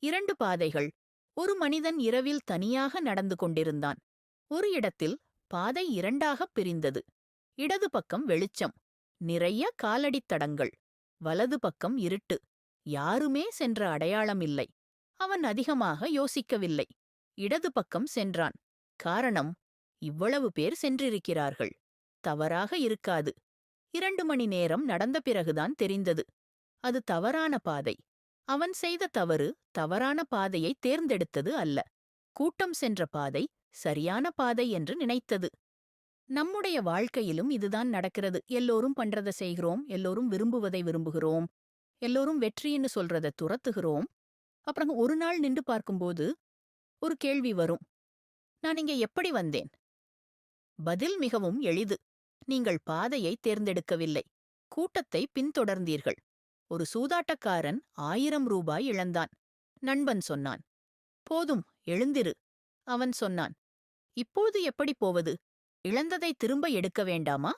2 பாதைகள். ஒரு மனிதன் இரவில் தனியாக நடந்து கொண்டிருந்தான். ஒரு இடத்தில் பாதை இரண்டாகப் பிரிந்தது. இடது பக்கம் வெளிச்சம், நிறைய காலடித் தடங்கள். வலது பக்கம் இருட்டு, யாருமே சென்ற அடையாளம் இல்லை. அவன் அதிகமாக யோசிக்கவில்லை. இடது பக்கம் சென்றான். காரணம், இவ்வளவு பேர் சென்றிருக்கிறார்கள். தவறாக இருக்காது. 2 மணி நேரம் நடந்த பிறகுதான் தெரிந்தது. அது தவறான பாதை. அவன் செய்த தவறு தவறான பாதையை தேர்ந்தெடுத்தது அல்ல. கூட்டம் சென்ற பாதை சரியான பாதை என்று நினைத்தது. நம்முடைய வாழ்க்கையிலும் இதுதான் நடக்கிறது. எல்லோரும் பண்றத செய்கிறோம், எல்லோரும் விரும்புவதை விரும்புகிறோம், எல்லோரும் வெற்றின்னு சொல்றத துரத்துகிறோம். அப்புறம் ஒரு நாள் நின்று பார்க்கும்போது ஒரு கேள்வி வரும். நான் இங்க எப்படி வந்தேன்? பதில் மிகவும் எளிது. நீங்கள் பாதையை தேர்ந்தெடுக்கவில்லை. கூட்டத்தை பின்தொடர்ந்தீர்கள். ஒரு சூதாட்டக்காரன் 1000 ரூபாய் இழந்தான். நண்பன் சொன்னான், போதும், எழுந்திரு. அவன் சொன்னான், இப்போது எப்படி போவது? இழந்ததை திரும்ப எடுக்க வேண்டாமா?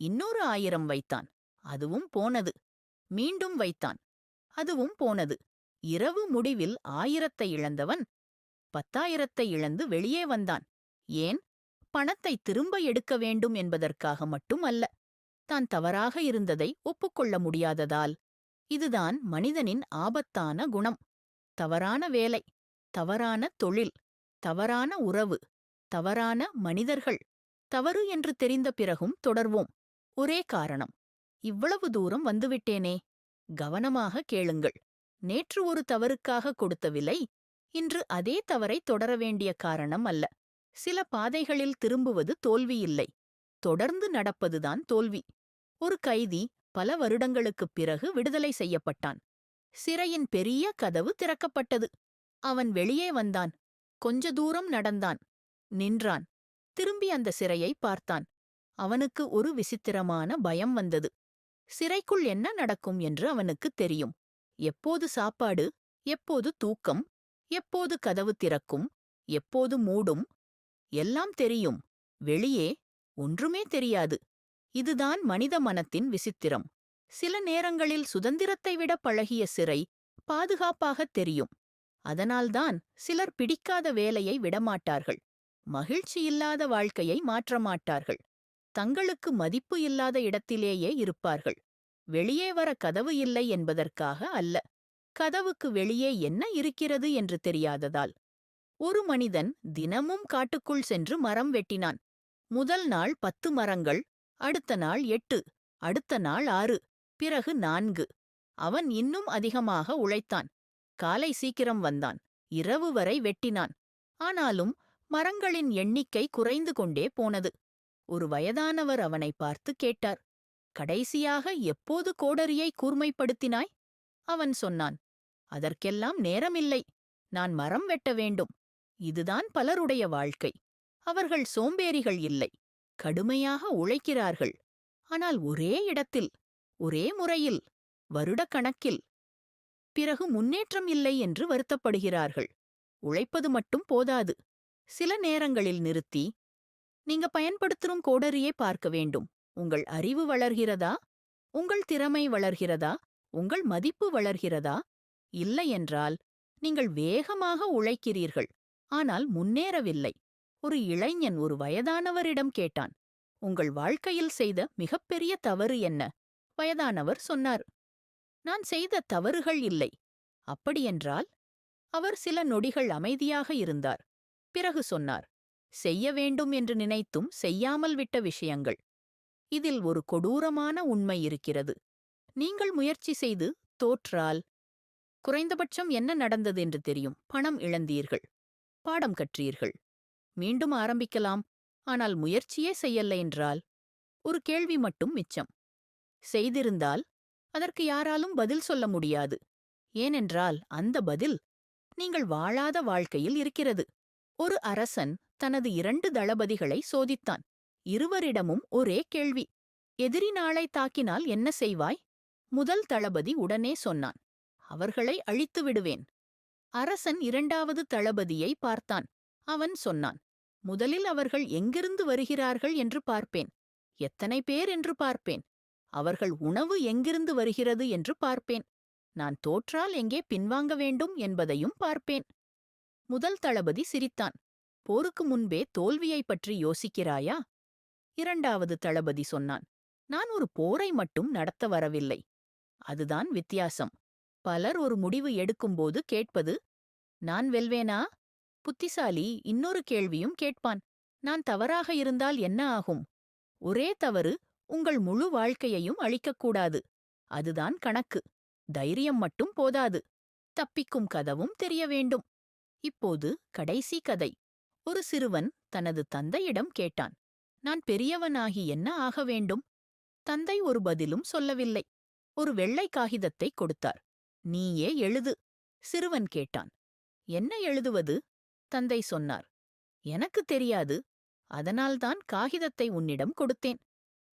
இன்னொரு 1000 வைத்தான். அதுவும் போனது. மீண்டும் வைத்தான். அதுவும் போனது. இரவு முடிவில் 1000 இழந்தவன் 10,000 இழந்து வெளியே வந்தான். ஏன்? பணத்தை திரும்ப எடுக்க வேண்டும் என்பதற்காக மட்டும் அல்ல. தான் தவறாக இருந்ததை ஒப்புக்கொள்ள முடியாததால். இதுதான் மனிதனின் ஆபத்தான குணம். தவறான வேலை, தவறான தொழில், தவறான உறவு, தவறான மனிதர்கள். தவறு என்று தெரிந்த பிறகும் தொடர்வோம். ஒரே காரணம், இவ்வளவு தூரம் வந்துவிட்டேனே. கவனமாக கேளுங்கள். நேற்று ஒரு தவறுக்காக கொடுத்த விலை இன்று அதே தவறை தொடர வேண்டிய காரணம் அல்ல. சில பாதைகளில் திரும்புவது தோல்வியில்லை, தொடர்ந்து நடப்பதுதான் தோல்வி. ஒரு கைதி பல வருடங்களுக்குப் பிறகு விடுதலை செய்யப்பட்டான். சிறையின் பெரிய கதவு திறக்கப்பட்டது. அவன் வெளியே வந்தான். கொஞ்ச தூரம் நடந்தான். நின்றான். திரும்பி அந்த சிறையை பார்த்தான். அவனுக்கு ஒரு விசித்திரமான பயம் வந்தது. சிறைக்குள் என்ன நடக்கும் என்று அவனுக்குத் தெரியும். எப்போது சாப்பாடு, எப்போது தூக்கம், எப்போது கதவு திறக்கும், எப்போது மூடும், எல்லாம் தெரியும். வெளியே ஒன்றுமே தெரியாது. இதுதான் மனித மனத்தின் விசித்திரம். சில நேரங்களில் சுதந்திரத்தை விட பழகிய சிறை பாதுகாப்பாகத் தெரியும். அதனால்தான் சிலர் பிடிக்காத வேலையை விடமாட்டார்கள். மகிழ்ச்சியில்லாத வாழ்க்கையை மாற்றமாட்டார்கள். தங்களுக்கு மதிப்பு இல்லாத இடத்திலேயே இருப்பார்கள். வெளியே வர கதவு இல்லை என்பதற்காக அல்ல. கதவுக்கு வெளியே என்ன இருக்கிறது என்று தெரியாததால். ஒரு மனிதன் தினமும் காட்டுக்குள் சென்று மரம் வெட்டினான். முதல் நாள் 10 மரங்கள், அடுத்த நாள் 8, அடுத்த நாள் 6, பிறகு 4. அவன் இன்னும் அதிகமாக உழைத்தான். காலை சீக்கிரம் வந்தான். இரவு வரை வெட்டினான். ஆனாலும் மரங்களின் எண்ணிக்கை குறைந்து கொண்டே போனது. ஒரு வயதானவர் அவனை பார்த்து கேட்டார், கடைசியாக எப்போது கோடரியை கூர்மைப்படுத்தினாய்? அவன் சொன்னான், அதற்கெல்லாம் நேரமில்லை. நான் மரம் வெட்ட வேண்டும். இதுதான் பலருடைய வாழ்க்கை. அவர்கள் சோம்பேறிகள் இல்லை, கடுமையாக உழைக்கிறார்கள். ஆனால் ஒரே இடத்தில், ஒரே முறையில், வருடக்கணக்கில். பிறகு முன்னேற்றம் இல்லை என்று வருத்தப்படுகிறார்கள். உழைப்பது மட்டும் போதாது. சில நேரங்களில் நிறுத்தி, நீங்க பயன்படுத்தும் கோடரியை பார்க்க வேண்டும். உங்கள் அறிவு வளர்கிறதா? உங்கள் திறமை வளர்கிறதா? உங்கள் மதிப்பு வளர்கிறதா? இல்லையென்றால் நீங்கள் வேகமாக உழைக்கிறீர்கள், ஆனால் முன்னேறவில்லை. ஒரு இளைஞன் ஒரு வயதானவரிடம் கேட்டான், உங்கள் வாழ்க்கையில் செய்த மிகப்பெரிய தவறு என்ன? வயதானவர் சொன்னார், நான் செய்த தவறுகள் இல்லை. அப்படியென்றால்? அவர் சில நொடிகள் அமைதியாக இருந்தார். பிறகு சொன்னார், செய்ய வேண்டும் என்று நினைத்தும் செய்யாமல் விட்ட விஷயங்கள். இதில் ஒரு கொடூரமான உண்மை இருக்கிறது. நீங்கள் முயற்சி செய்து தோற்றால் குறைந்தபட்சம் என்ன நடந்தது என்று தெரியும். பணம் இழந்தீர்கள், பாடம் கற்றீர்கள், மீண்டும் ஆரம்பிக்கலாம். ஆனால் முயற்சியே செய்யலை என்றால் ஒரு கேள்வி மட்டும் மிச்சம். செய்திருந்தால் அதற்கு யாராலும் பதில் சொல்ல முடியாது. ஏனென்றால் அந்த பதில் நீங்கள் வாழாத வாழ்க்கையில் இருக்கிறது. ஒரு அரசன் தனது 2 தளபதிகளை சோதித்தான். இருவரிடமும் ஒரே கேள்வி, எதிரி நாளை தாக்கினால் என்ன செய்வாய்? முதல் தளபதி உடனே சொன்னான், அவர்களை அழித்து விடுவேன். அரசன் 2வது தளபதியை பார்த்தான். அவன் சொன்னான், முதலில் அவர்கள் எங்கிருந்து வருகிறார்கள் என்று பார்ப்பேன். எத்தனை பேர் என்று பார்ப்பேன். அவர்கள் உணவு எங்கிருந்து வருகிறது என்று பார்ப்பேன். நான் தோற்றால் எங்கே பின்வாங்க வேண்டும் என்பதையும் பார்ப்பேன். முதல் தளபதி சிரித்தான். போருக்கு முன்பே தோல்வியைப் பற்றி யோசிக்கிறாயா? இரண்டாவது தளபதி சொன்னான். நான் ஒரு போரை மட்டும் நடத்த வரவில்லை. அதுதான் வித்தியாசம். பலர் ஒரு முடிவு எடுக்கும்போது கேட்பது, நான் வெல்வேனா? புத்திசாலி இன்னொரு கேள்வியும் கேட்பான். நான் தவறாக இருந்தால் என்ன ஆகும்? ஒரே தவறு உங்கள் முழு வாழ்க்கையையும் அழிக்கக்கூடாது. அதுதான் கணக்கு. தைரியம் மட்டும் போதாது. தப்பிக்கும் கதவும் தெரிய வேண்டும். இப்போது கடைசி கதை. ஒரு சிறுவன் தனது தந்தையிடம் கேட்டான், நான் பெரியவனாகி என்ன ஆக வேண்டும்? தந்தை ஒரு பதிலும் சொல்லவில்லை. ஒரு வெள்ளை காகிதத்தை கொடுத்தார். நீயே எழுது. சிறுவன் கேட்டான். என்ன எழுதுவது? தந்தை சொன்னார். எனக்கு தெரியாது. அதனால்தான் காகிதத்தை உன்னிடம் கொடுத்தேன்.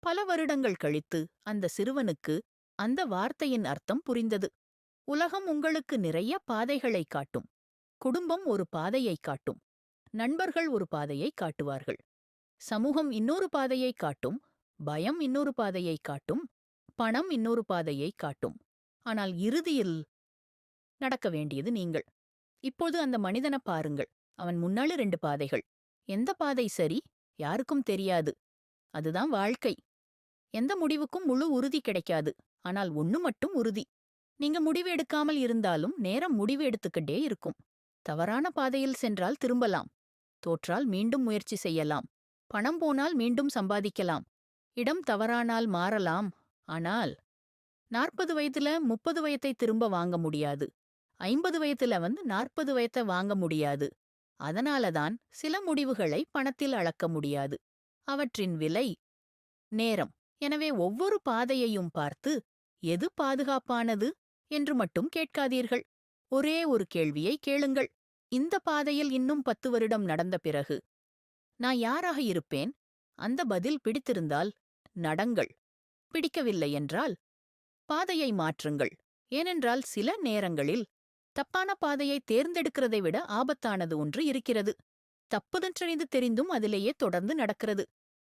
பல வருடங்கள் கழித்து அந்த சிறுவனுக்கு அந்த வார்த்தையின் அர்த்தம் புரிந்தது. உலகம் உங்களுக்கு நிறைய பாதைகளை காட்டும். குடும்பம் ஒரு பாதையை காட்டும். நண்பர்கள் ஒரு பாதையை காட்டுவார்கள். சமூகம் இன்னொரு பாதையை காட்டும். பயம் இன்னொரு பாதையை காட்டும். பணம் இன்னொரு பாதையை காட்டும். ஆனால் இறுதியில் நடக்க வேண்டியது நீங்கள். இப்போது அந்த மனிதனை பாருங்கள். அவன் முன்னால 2 பாதைகள். எந்த பாதை சரி? யாருக்கும் தெரியாது. அதுதான் வாழ்க்கை. எந்த முடிவுக்கும் முழு உறுதி கிடைக்காது. ஆனால் ஒண்ணு மட்டும் உறுதி. நீங்க முடிவு எடுக்காமல் இருந்தாலும் நேரம் முடிவு எடுத்துக்கிட்டே இருக்கும். தவறான பாதையில் சென்றால் திரும்பலாம். தோற்றால் மீண்டும் முயற்சி செய்யலாம். பணம் போனால் மீண்டும் சம்பாதிக்கலாம். இடம் தவறானால் மாறலாம். ஆனால் 40 வயதுல 30 வயதை திரும்ப வாங்க முடியாது. 50 வயதுல 40 வயதை வாங்க முடியாது. அதனாலதான் சில முடிவுகளை பணத்தில் அளக்க முடியாது. அவற்றின் விலை நேரம். எனவே ஒவ்வொரு பாதையையும் பார்த்து எது பாதுகாப்பானது என்று மட்டும் கேட்காதீர்கள். ஒரே ஒரு கேள்வியை கேளுங்கள். இந்த பாதையில் இன்னும் 10 வருடம் நடந்த பிறகு நான் யாராக இருப்பேன்? அந்த பதில் பிடித்திருந்தால் நடங்கள். பிடிக்கவில்லை என்றால் பாதையை மாற்றுங்கள். ஏனென்றால் சில நேரங்களில் தப்பான பாதையை தேர்ந்தெடுக்கிறதை விட ஆபத்தானது ஒன்று இருக்கிறது. தப்புதென்றறிந்து தெரிந்தும் அதிலேயே தொடர்ந்து நடக்கிறது.